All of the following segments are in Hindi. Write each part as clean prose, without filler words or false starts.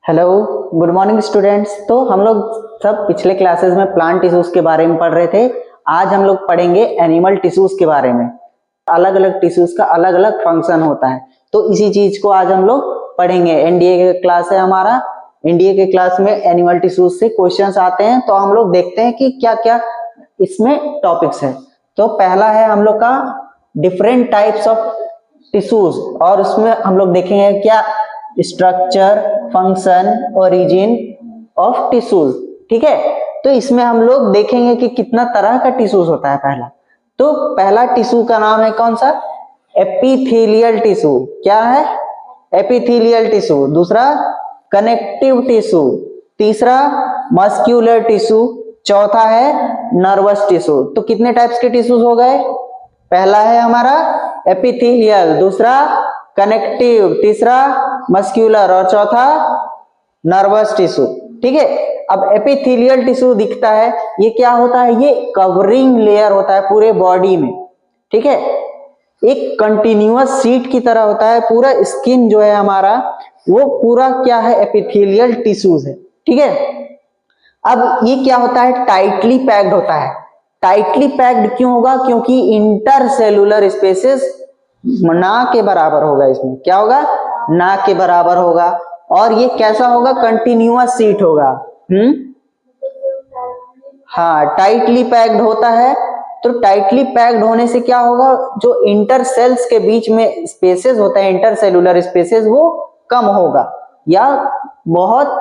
Hello, good morning students. तो हम लोग सब पिछले क्लासेस में प्लांट टिश्यूज के बारे में पढ़ रहे थे। आज हम लोग पढ़ेंगे एनिमल टिश्यूज के बारे में। अलग अलग टिश्यूज का अलग अलग फंक्शन होता है, तो इसी चीज को आज हम लोग पढ़ेंगे। एनडीए का क्लास है हमारा। एनडीए के क्लास में एनिमल टिश्यूज से क्वेश्चंस आते हैं, तो हम लोग देखते हैं कि क्या क्या इसमें टॉपिक्स है। तो पहला है हम लोग का डिफरेंट टाइप्स ऑफ टिश्यूज, और उसमें हम लोग देखेंगे क्या structure, function, origin of tissues. ठीक है, तो इसमें हम लोग देखेंगे कि कितना तरह का टिश्यूज होता है। पहला टिश्यू का नाम है कौन सा? Epithelial tissue. क्या है? Epithelial tissue. दूसरा कनेक्टिव टिश्यू। तीसरा मस्क्यूलर टिश्यू। चौथा है नर्वस टिश्यू। तो कितने टाइप्स के टिश्यूज हो गए? पहला है हमारा एपिथेलियल, दूसरा कनेक्टिव, तीसरा मस्क्यूलर और चौथा नर्वस टिश्यू। ठीक है, अब एपिथेलियल टिश्यू दिखता है, ये क्या होता है? ये कवरिंग लेयर होता है पूरे बॉडी में। ठीक है, एक कंटिन्यूअस शीट की तरह होता है। पूरा स्किन जो है हमारा, वो पूरा क्या है? एपिथेलियल टिश्यूज है। ठीक है, अब ये क्या होता है? टाइटली पैक्ड होता है। टाइटली पैक्ड क्यों होगा? क्योंकि इंटरसेलुलर स्पेसेस ना के बराबर होगा। इसमें क्या होगा? ना के बराबर होगा। और ये कैसा होगा? कंटिन्यूअस शीट होगा। हाँ, टाइटली पैक्ड होता है। तो टाइटली पैक्ड होने से क्या होगा? जो इंटरसेल्स के बीच में स्पेसेस होते हैं, इंटरसेलुलर स्पेसेस, वो कम होगा या बहुत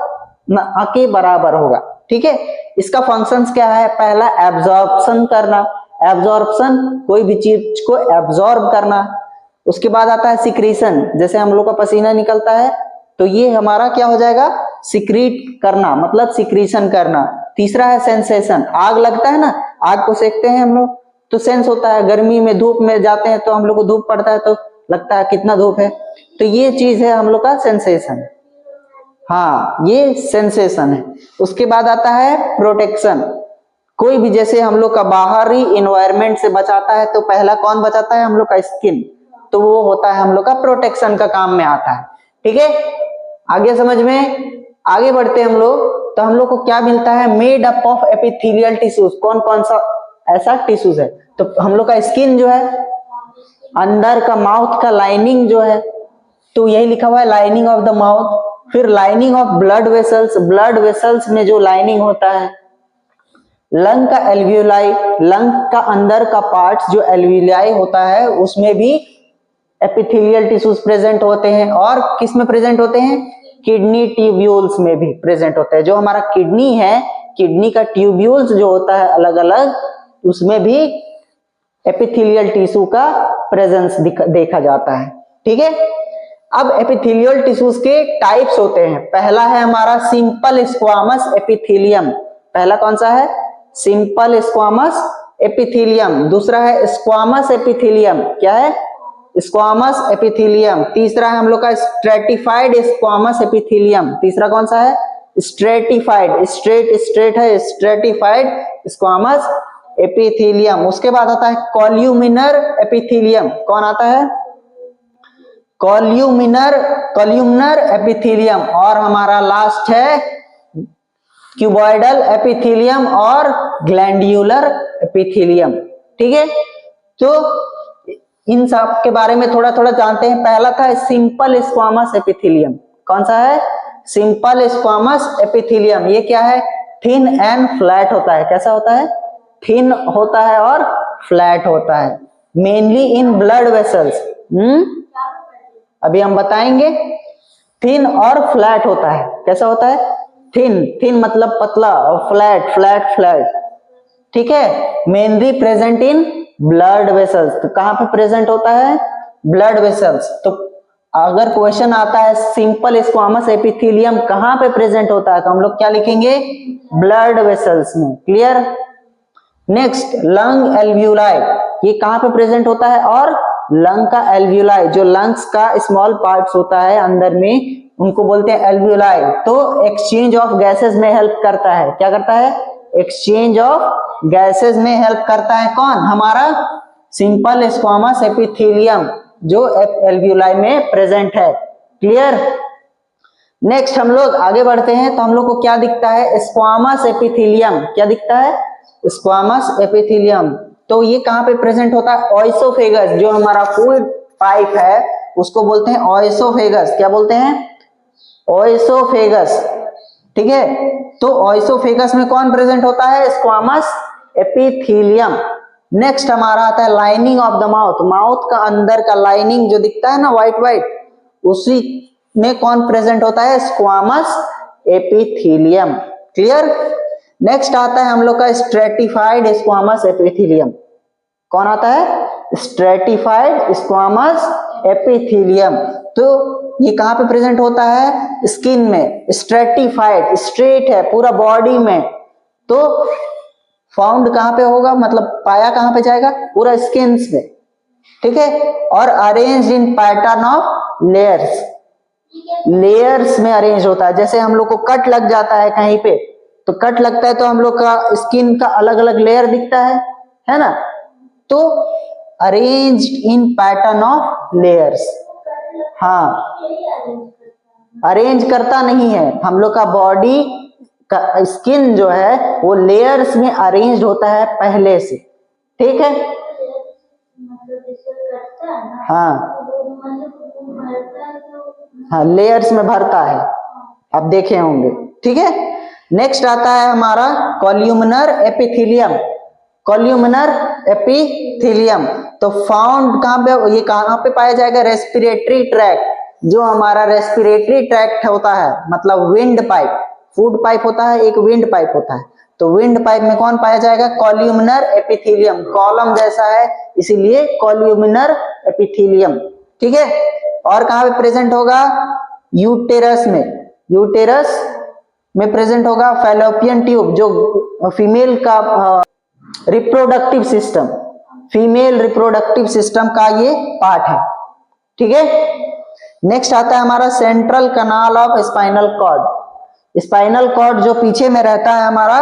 ना के बराबर होगा। ठीक है, इसका फंक्शंस क्या है? पहला एब्जॉर्प्शन करना। एब्जॉर्प्शन, कोई भी चीज को एब्जॉर्ब करना। उसके बाद आता है सिक्रीशन, जैसे हम लोग का पसीना निकलता है तो ये हमारा क्या हो जाएगा? सिक्रीट करना, मतलब सिक्रीशन करना। तीसरा है सेंसेशन। आग लगता है ना, आग को सेकते हैं हम लोग तो सेंस होता है। गर्मी में धूप में जाते हैं तो हम लोग को धूप पड़ता है तो लगता है कितना धूप है, तो ये चीज है हम लोग का सेंसेशन। हाँ, ये सेंसेशन है। उसके बाद आता है प्रोटेक्शन। कोई भी जैसे हम लोग का बाहरी इन्वायरमेंट से बचाता है, तो पहला कौन बचाता है? हम लोग का स्किन। तो वो होता है हम लोग का प्रोटेक्शन का काम में आता है। ठीक है, आगे समझ में। आगे बढ़ते हैं हम लोग, तो हम लोग को क्या मिलता है? Made up of epithelial tissues. कौन कौन सा ऐसा टिश्यूज है? तो हम लोग का स्किन जो है, अंदर का माउथ का लाइनिंग जो है, तो यही लिखा हुआ है लाइनिंग ऑफ द माउथ। फिर lining of blood vessels. Blood vessels में जो लाइनिंग होता है। लंग का एल्वियोलाई, लंग का अंदर का पार्ट जो एल्वियोलाई होता है, उसमें भी एपिथेलियल टिश्यूज प्रेजेंट होते हैं। और किस में प्रेजेंट होते हैं? किडनी ट्यूब्यूल्स में भी प्रेजेंट होते हैं। जो हमारा किडनी है, किडनी का ट्यूब्यूल्स जो होता है अलग अलग, उसमें भी एपिथेलियल टिश्यू का प्रेजेंस देखा जाता है। ठीक है, अब एपिथेलियल टिश्यूज के टाइप्स होते हैं। पहला है हमारा सिंपल स्क्वामस एपिथेलियम। पहला कौन सा है? Simple squamous epithelium. दूसरा है स्क्वामस एपिथेलियम। क्या है? Squamous epithelium. तीसरा है हम लोग का स्ट्रेटिफाइड स्क्वामस एपिथेलियम। तीसरा कौन सा है? स्ट्रेटिफाइड। स्ट्रेट है, स्ट्रेटिफाइड स्क्वामस एपिथेलियम। उसके बाद आता है कॉल्यूमिनर एपिथेलियम। कौन आता है? Columnar epithelium. और हमारा लास्ट है क्यूबॉइडल एपिथेलियम और ग्लैंड्यूलर एपिथेलियम। ठीक है, तो इन सब के बारे में थोड़ा थोड़ा जानते हैं। पहला था सिंपल स्क्वामस एपिथेलियम। कौन सा है? Simple squamous epithelium. ये क्या है? थिन एंड फ्लैट होता है। कैसा होता है? थिन होता है और फ्लैट होता है। Mainly in blood vessels. अभी हम बताएंगे। थिन और फ्लैट होता है। कैसा होता है? थिन मतलब पतला, और फ्लैट। ठीक है, mainly present in blood vessels. तो कहां पे प्रेजेंट होता है? Blood vessels. तो अगर क्वेश्चन आता है सिंपल स्क्वामस एपिथेलियम कहां पे प्रेजेंट होता है, तो हम लोग क्या लिखेंगे? ब्लड वेसल्स में। क्लियर? Next, lung alveoli. ये कहां पे प्रेजेंट होता है? और लंग का एल्वियोलाई, जो लंग्स का स्मॉल पार्ट्स होता है अंदर में, उनको बोलते हैं एल्वियोलाई। तो एक्सचेंज ऑफ गैसेस में हेल्प करता है। क्या करता है? एक्सचेंज ऑफ गैसेस में हेल्प करता है। कौन? हमारा सिंपल स्क्वामस एपिथेलियम, जो एल्वियोलाई में प्रेजेंट है। क्लियर? नेक्स्ट हम लोग आगे बढ़ते हैं तो हम लोग को क्या दिखता है, स्क्वामस एपिथेलियम। क्या दिखता है, स्क्वामस एपिथेलियम। तो ये कहाँ पे प्रेजेंट होता है, ओइसोफेगस, जो हमारा फूड पाइप है उसको बोलते हैं ओइसोफेगस। क्या बोलते हैं, ओइसोफेगस। ठीक है, तो ओइसोफेगस में कौन प्रेजेंट होता है, स्क्वामस एपिथेलियम। नेक्स्ट हमारा आता है lining of the mouth. Mouth का अंदर का लाइनिंग जो दिखता है ना व्हाइट व्हाइट, उसी में कौन प्रेजेंट होता है, स्क्वामस एपिथेलियम। क्लियर। नेक्स्ट आता है हम लोग का स्ट्रेटिफाइड स्क्वामस एपिथेलियम। कौन आता है, स्ट्रेटिफाइड स्क्वामस एपिथेलियम। तो ये कहां पे प्रेजेंट होता है, स्किन में। स्ट्रेटिफाइड, स्ट्रेट है पूरा बॉडी में, तो फाउंड कहां पे होगा, मतलब पाया कहां पे जाएगा, पूरा स्किन में। ठीक है, और arrange in pattern of layers. Layers में अरेंज होता है। जैसे हम लोग को कट लग जाता है कहीं पे, तो कट लगता है तो हम लोग का स्किन का अलग अलग लेयर दिखता है ना। तो arrange in pattern of layers. हाँ, अरेंज करता नहीं है, हम लोग का बॉडी का स्किन जो है वो लेयर्स में अरेंज होता है पहले से। ठीक है, हाँ हाँ, लेयर्स में भरता है, आप देखे होंगे। ठीक है, नेक्स्ट आता है हमारा कॉल्यूमिनर एपिथेलियम। कॉल्यूमिनर एपिथेलियम तो फाउंड कहां पे, ये कहां पे पाया जाएगा, रेस्पिरेटरी ट्रैक्ट। जो हमारा रेस्पिरेटरी ट्रैक्ट होता है, मतलब विंड पाइप, फूड पाइप होता है, एक विंड पाइप होता है, तो विंड पाइप में कौन पाया जाएगा, कॉल्यूमिनर एपिथेलियम। कॉलम जैसा है इसीलिए कॉल्यूमिनर एपिथेलियम। ठीक है, और कहां पे प्रेजेंट होगा, यूटेरस में। यूटेरस में प्रेजेंट होगा। फैलोपियन ट्यूब, जो फीमेल का reproductive system, female reproductive system का ये पार्ट है। ठीक है, नेक्स्ट आता है हमारा central canal of spinal cord. Spinal cord जो पीछे में रहता है हमारा,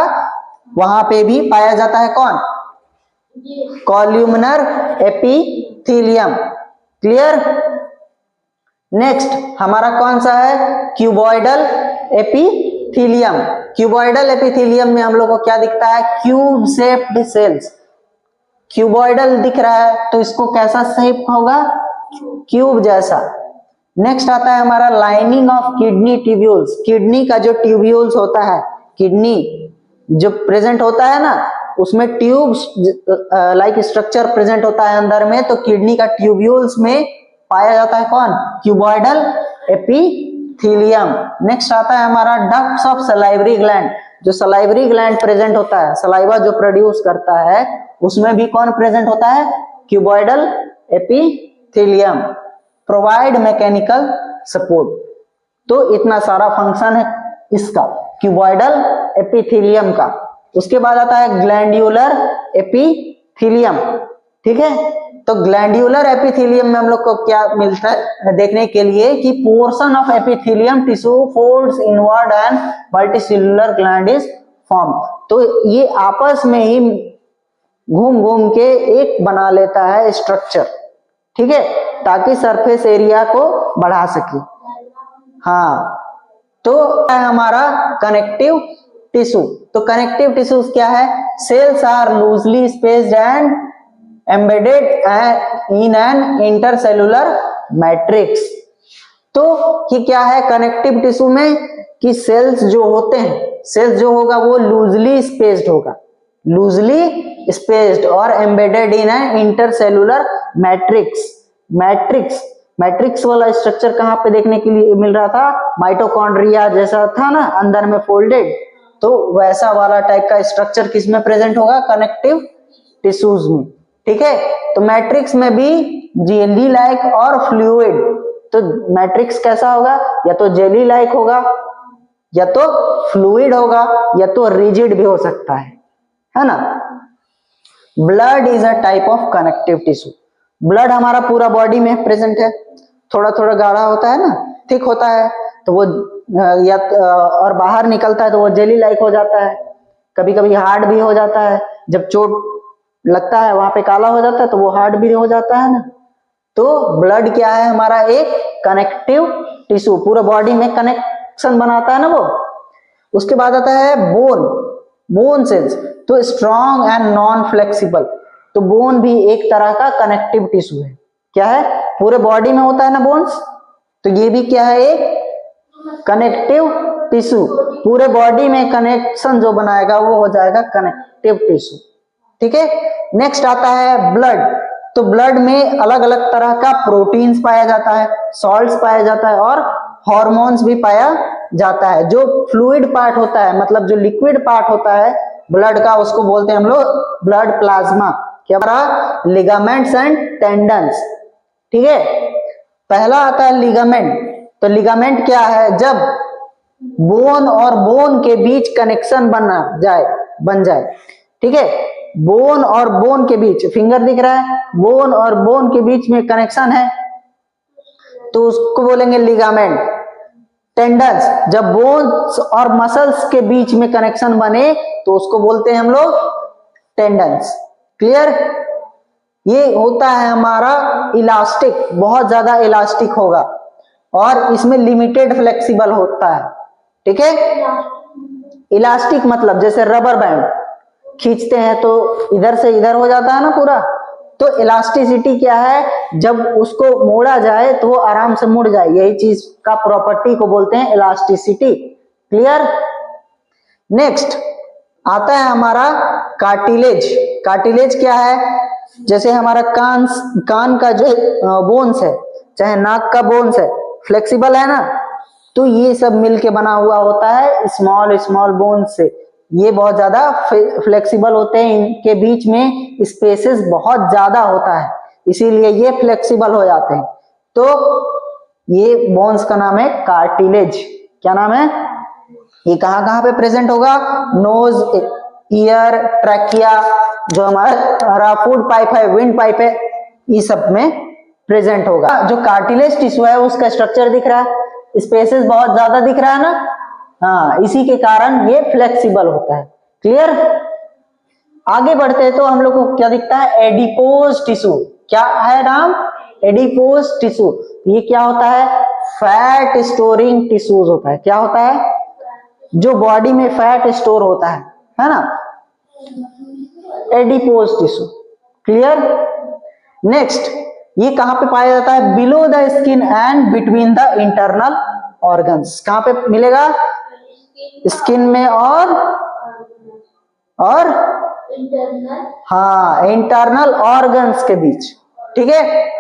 वहां पे भी पाया जाता है कौन, कॉल्यूमिनर एपिथेलियम। क्लियर। नेक्स्ट हमारा कौन सा है, क्यूबॉइडल एपिथेलियम। क्यूबॉइडल एपिथेलियम में हम लोग को क्या दिखता है, क्यूब शेप्ड सेल्स। क्यूबॉइडल दिख रहा है तो इसको कैसा शेप होगा, क्यूब जैसा। नेक्स्ट आता है हमारा lining of kidney tubules. Kidney का जो ट्यूब्यूल्स होता है, किडनी जो प्रेजेंट होता है ना, उसमें ट्यूब्स लाइक स्ट्रक्चर प्रेजेंट होता है अंदर में, तो किडनी का ट्यूब्यूल्स में पाया जाता है कौन, क्यूबॉइडल एपिथेलियम। नेक्स्ट आता है हमारा डक्ट्स ऑफ सलाइवरी ग्लैंड। जो सलाइवरी ग्लैंड प्रेजेंट होता है, सलाइवा जो प्रोड्यूस करता है, उसमें भी कौन प्रेजेंट होता है, cuboidal epithelium. Provide mechanical support. तो इतना सारा फंक्शन है इसका, क्यूबॉइडल एपिथेलियम का। उसके बाद आता है ग्लैंड्यूलर एपिथेलियम। ठीक है, तो ग्लैंड्यूलर एपिथेलियम में हम लोग को क्या मिलता है देखने के लिए, कि portion of epithelium tissue folds inward and multicellular gland is form. तो ये आपस में ही घूम घूम के एक बना लेता है स्ट्रक्चर। ठीक है, ताकि सरफेस एरिया को बढ़ा सके। हाँ, तो है हमारा कनेक्टिव टिश्यू। तो कनेक्टिव टिश्यूज क्या है, cells are loosely spaced and embedded in an intercellular matrix. तो ये क्या है कनेक्टिव टिश्यू में, कि सेल्स जो होते हैं, सेल्स जो होगा वो लूजली स्पेस्ड होगा, लूजली स्पेस्ड और embedded in an intercellular matrix. Matrix, matrix वाला स्ट्रक्चर कहां पे देखने के लिए मिल रहा था, माइटोकॉन्ड्रिया जैसा था ना अंदर में फोल्डेड, तो वैसा वाला टाइप का स्ट्रक्चर किस में प्रेजेंट होगा, कनेक्टिव टिश्यूज में। ठीक है, तो मैट्रिक्स में भी जेली लाइक और फ्लूइड। तो मैट्रिक्स कैसा होगा, या तो जेली लाइक होगा, या तो फ्लूइड होगा, या तो रिजिड भी हो सकता है ना। Blood is a type of connective tissue. Blood हमारा पूरा बॉडी में प्रेजेंट है, थोड़ा थोड़ा गाढ़ा होता है ना, थिक होता है, तो वो या और बाहर निकलता है तो वो जेली लाइक हो जाता है। कभी कभी हार्ड भी हो जाता है, जब चोट लगता है वहां पे काला हो जाता है तो वो हार्ड भी हो जाता है ना। तो ब्लड क्या है हमारा, एक कनेक्टिव टिश्यू, पूरा बॉडी में कनेक्ट कनेक्शन बनाता है ना वो। उसके बाद आता है बोन सेल्स, तो स्ट्रॉन्ग एंड नॉन फ्लेक्सिबल। तो बोन भी एक तरह का कनेक्टिव टिश्यू है। क्या है, पूरे बॉडी में होता है ना बोन्स, तो ये भी क्या है, एक कनेक्टिव टिश्यू। पूरे बॉडी में कनेक्शन जो बनाएगा वो हो जाएगा कनेक्टिव टिश्यू। ठीक है। नेक्स्ट आता है ब्लड। तो ब्लड में अलग अलग तरह का प्रोटीन्स पाया जाता है, सॉल्ट्स पाया जाता है और हॉर्मोन्स भी पाया जाता है। जो फ्लूइड पार्ट होता है, मतलब जो लिक्विड पार्ट होता है ब्लड का, उसको बोलते हैं हम लोग ब्लड प्लाज्मा। क्या रहा, लिगामेंट्स एंड टेंडन्स। ठीक है। पहला आता है लिगामेंट। तो लिगामेंट क्या है, जब बोन और बोन के बीच कनेक्शन बन जाए। ठीक है, बोन और बोन के बीच, फिंगर दिख रहा है, बोन और बोन के बीच में कनेक्शन है तो उसको बोलेंगे लिगामेंट। टेंडन्स, जब बोन्स और मसल्स के बीच में कनेक्शन बने तो उसको बोलते हैं हम लोग टेंडन्स। क्लियर। ये होता है हमारा इलास्टिक, बहुत ज्यादा इलास्टिक होगा और इसमें लिमिटेड फ्लेक्सिबल होता है। ठीक है। इलास्टिक मतलब जैसे रबर बैंड खींचते हैं तो इधर से इधर हो जाता है ना पूरा, तो इलास्टिसिटी क्या है, जब उसको मोड़ा जाए तो वो आराम से मुड़ जाए, यही चीज का प्रॉपर्टी को बोलते हैं इलास्टिसिटी। क्लियर। नेक्स्ट आता है हमारा कार्टिलेज। कार्टिलेज क्या है, जैसे हमारा कान का जो बोन्स है, चाहे नाक का बोन्स है, फ्लेक्सिबल है ना, तो ये सब मिलके बना हुआ होता है स्मॉल स्मॉल बोन्स से। ये बहुत ज्यादा फ्लेक्सिबल होते हैं, इनके बीच में स्पेसेस बहुत ज्यादा होता है, इसीलिए ये फ्लेक्सिबल हो जाते हैं। तो ये बोन्स का नाम है कार्टिलेज। क्या नाम है, ये कहां कहां पे प्रेजेंट होगा, नोज, ईयर, ट्रैकिया, जो हमारा फूड पाइप है, विंड पाइप है, ये सब में प्रेजेंट होगा। जो कार्टिलेज टिश्यू है उसका स्ट्रक्चर दिख रहा है, स्पेसेस बहुत ज्यादा दिख रहा है ना, हाँ, इसी के कारण ये फ्लेक्सिबल होता है। क्लियर। आगे बढ़ते हैं तो हम लोग को क्या दिखता है, एडिपोज टिश्यू। क्या है नाम, एडिपोज टिश्यू। ये क्या होता है, फैट स्टोरिंग टिश्यूज होता है। क्या होता है, जो बॉडी में फैट स्टोर होता है ना, एडिपोज टिश्यू। क्लियर। नेक्स्ट, ये कहां पे पाया जाता है, below the skin and between the internal organs. कहां पे मिलेगा, स्किन में और हाँ, इंटरनल ऑर्गन्स के बीच। ठीक है।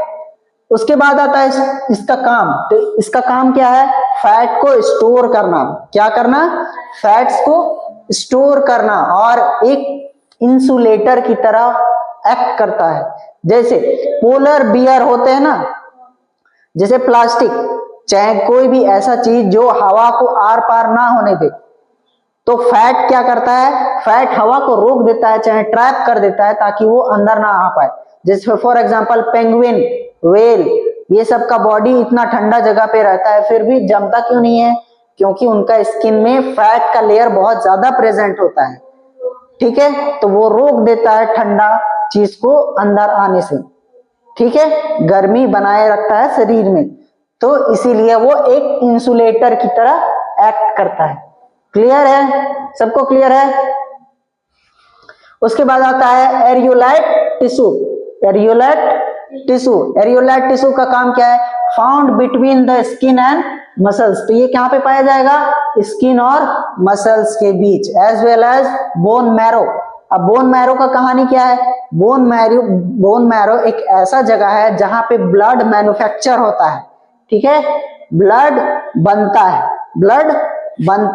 उसके बाद आता है इसका काम। तो इसका काम क्या है, फैट को स्टोर करना। क्या करना, फैट्स को स्टोर करना, और एक इंसुलेटर की तरह एक्ट करता है। जैसे पोलर बियर होते हैं ना, जैसे प्लास्टिक, चाहे कोई भी ऐसा चीज जो हवा को आर पार ना होने दे, तो फैट क्या करता है, फैट हवा को रोक देता है, चाहे ट्रैप कर देता है ताकि वो अंदर ना आ पाए। जैसे फॉर एग्जांपल पेंगुइन, व्हेल, ये सब का बॉडी इतना ठंडा जगह पे रहता है फिर भी जमता क्यों नहीं है, क्योंकि उनका स्किन में फैट का लेयर बहुत ज्यादा प्रेजेंट होता है। ठीक है, तो वो रोक देता है ठंडा चीज को अंदर आने से। ठीक है, गर्मी बनाए रखता है शरीर में, तो इसीलिए वो एक इंसुलेटर की तरह एक्ट करता है। क्लियर है, सबको क्लियर है। उसके बाद आता है एरियोलाइट टिश्यू। एरियोलाइट टिश्यू का काम क्या है, found between the skin and muscles. तो ये कहां पे पाया जाएगा, स्किन और मसल्स के बीच, as well as bone marrow. अब बोन मैरो का कहानी क्या है, बोन मैरो एक ऐसा जगह है जहां पे ब्लड मैन्युफैक्चर होता है। ठीक है, ब्लड बनता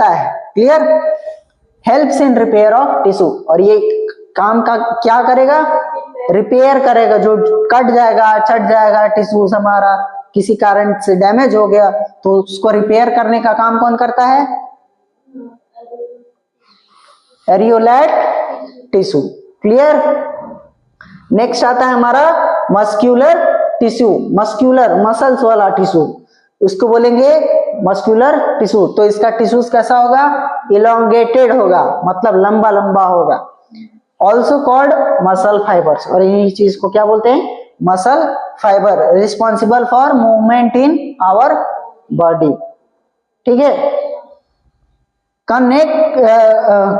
है। Clear. Helps in repair of tissue, और ये काम का क्या करेगा, रिपेयर करेगा। जो कट जाएगा, छट जाएगा टिश्यूज, हमारा किसी कारण से डैमेज हो गया तो उसको रिपेयर करने का काम कौन करता है, एरियोलाइट टिश्यू। क्लियर। नेक्स्ट आता है हमारा मस्क्यूलर टिश्यू, मस्क्यूलर मसल्स वाला टिश्यू, इसको बोलेंगे मस्क्यूलर टिश्यू। तो इसका टिश्यूज कैसा होगा, इलोंगेटेड होगा, मतलब लंबा लंबा होगा। ऑल्सो कॉल्ड मसल फाइबर्स, और इन्हीं चीज को क्या बोलते हैं, muscle fibre, responsible for movement in our body. ठीक है। Connect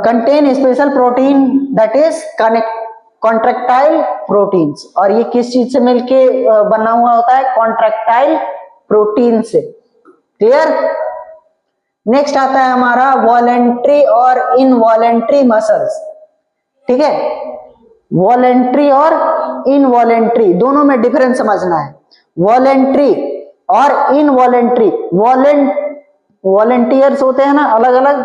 contain special protein that is contractile proteins. और ये किस चीज से मिलके बना हुआ होता है? कॉन्ट्रैक्टाइल प्रोटीन से। क्लियर? नेक्स्ट आता है हमारा वॉलेंट्री और इनवॉलेंट्री मसल्स। ठीक है, वॉलेंट्री और इनवॉलेंट्री दोनों में डिफरेंस समझना है। वॉलेंट्री और इनवॉलेंट्री, वॉलेंटियर्स होते हैं ना अलग अलग,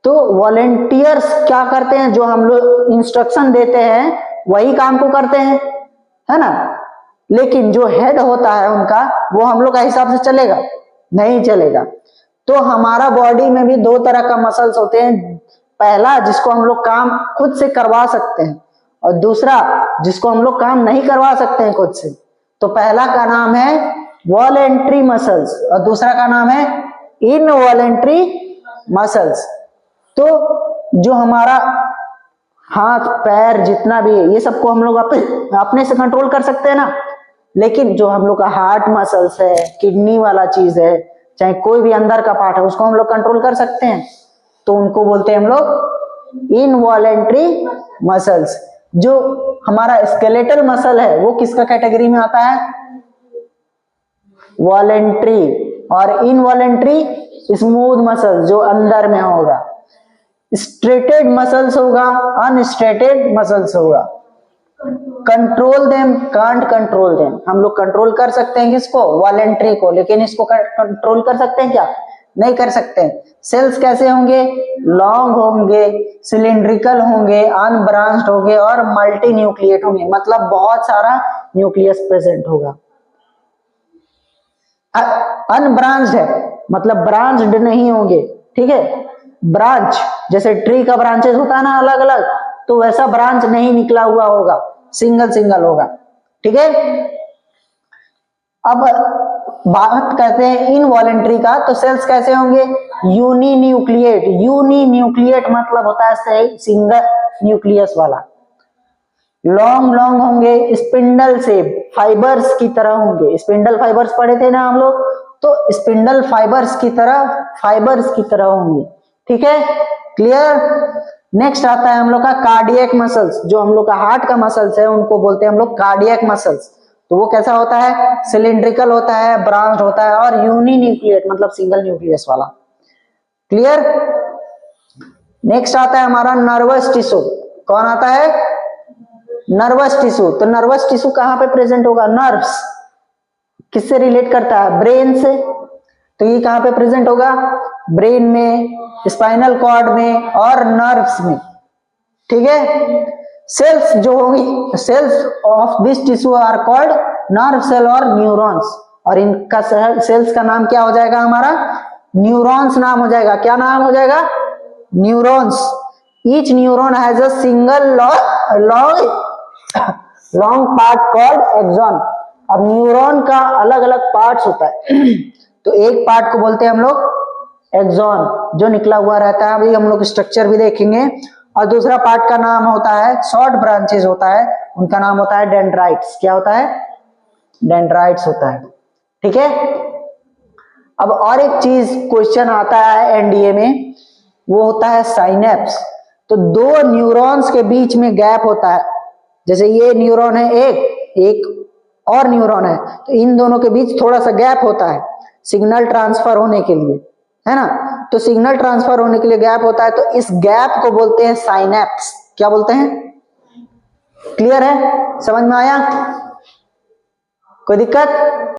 तो वॉलेंटियर्स क्या करते हैं? जो हम लोग इंस्ट्रक्शन देते हैं वही काम को करते हैं, है ना। लेकिन जो हेड होता है उनका, वो हम लोग का हिसाब से चलेगा? नहीं चलेगा। तो हमारा बॉडी में भी दो तरह का मसल्स होते हैं। पहला जिसको हम लोग काम खुद से करवा सकते हैं, और दूसरा जिसको हम लोग काम नहीं करवा सकते हैं खुद से। तो पहला का नाम है वॉलेंट्री मसल्स और दूसरा का नाम है इनवॉलेंट्री मसल्स। तो जो हमारा हाथ पैर जितना भी है, ये सबको हम लोग अपने से कंट्रोल कर सकते हैं ना। लेकिन जो हम लोग का हार्ट मसल्स है, किडनी वाला चीज है, चाहे कोई भी अंदर का पार्ट है, उसको हम लोग कंट्रोल कर सकते हैं। तो उनको बोलते हैं हम लोग इनवॉलेंट्री मसल्स। जो हमारा स्केलेटल मसल है वो किसका कैटेगरी में आता है? वॉलेंट्री। और इनवॉलेंट्री स्मूथ मसल्स, जो अंदर में होगा। स्ट्रेटेड मसल्स होगा, अनस्ट्रेटेड मसल्स होगा। Control them, can't control them. हम लोग कंट्रोल कर सकते हैं किसको? वॉलेंट्री को। लेकिन इसको कंट्रोल कर सकते हैं क्या? नहीं कर सकते। सेल्स कैसे होंगे? लॉन्ग होंगे, सिलिंड्रिकल होंगे, अनब्रांच्ड होंगे और मल्टी न्यूक्लिएट होंगे। मतलब बहुत सारा न्यूक्लियस प्रेजेंट होगा। अनब्रांच्ड है मतलब ब्रांच्ड नहीं होंगे। ठीक है, ब्रांच जैसे ट्री का ब्रांचेस होता है ना अलग अलग, तो वैसा ब्रांच नहीं निकला हुआ होगा, सिंगल सिंगल होगा। ठीक है, अब बात करते हैं इनवॉलेंट्री का। तो सेल्स कैसे होंगे? यूनिन्यूक्लिएट। यूनिन्यूक्लिएट मतलब होता है सिंगल न्यूक्लियस वाला। लॉन्ग लॉन्ग होंगे, स्पिंडल से फाइबर्स की तरह होंगे। स्पिंडल फाइबर्स पढ़े थे ना हम लोग, तो स्पिंडल फाइबर्स की तरह होंगे। ठीक है, क्लियर? नेक्स्ट आता है हम लोग का कार्डियक मसल्स। जो हम लोग का हार्ट का मसल्स है उनको बोलते हैं हम लोग कार्डियक मसल्स। तो वो कैसा होता है? सिलिंड्रिकल होता है, ब्रांच्ड होता है और यूनिन्यूक्लिएट मतलब सिंगल न्यूक्लियस वाला। क्लियर? नेक्स्ट आता है हमारा नर्वस टिश्यू। कौन आता है? Nervous tissue. तो नर्वस टिश्यू कहां पे प्रेजेंट होगा? नर्व्स। किससे रिलेट करता है? ब्रेन से। तो ये कहां पे प्रेजेंट होगा? ब्रेन में, स्पाइनल कॉर्ड में और नर्व्स में। ठीक है, सेल्स जो होंगी, cells of this tissue are called nerve cell और न्यूरॉन्स। और इनका सेल्स का नाम क्या हो जाएगा? हमारा न्यूरॉन्स नाम हो जाएगा। क्या नाम हो जाएगा? Neurons. Each neuron has a single long part called axon. अब न्यूरॉन का अलग अलग पार्ट्स होता है तो एक पार्ट को बोलते हैं हम लोग एक्सॉन, जो निकला हुआ रहता है। अभी हम लोग स्ट्रक्चर भी देखेंगे। और दूसरा पार्ट का नाम होता है, शॉर्ट ब्रांचेस होता है, उनका नाम होता है डेंड्राइट्स। क्या होता है? डेंड्राइट्स होता है। ठीक है, अब और एक चीज क्वेश्चन आता है एनडीए में, वो होता है साइनेप्स। तो दो न्यूरॉन्स के बीच में गैप होता है। जैसे ये न्यूरॉन है, एक और न्यूरॉन है, तो इन दोनों के बीच थोड़ा सा गैप होता है सिग्नल ट्रांसफर होने के लिए, है ना। तो सिग्नल ट्रांसफर होने के लिए गैप होता है, तो इस गैप को बोलते हैं साइनेप्स। क्या बोलते हैं? क्लियर है? समझ में आया? कोई दिक्कत?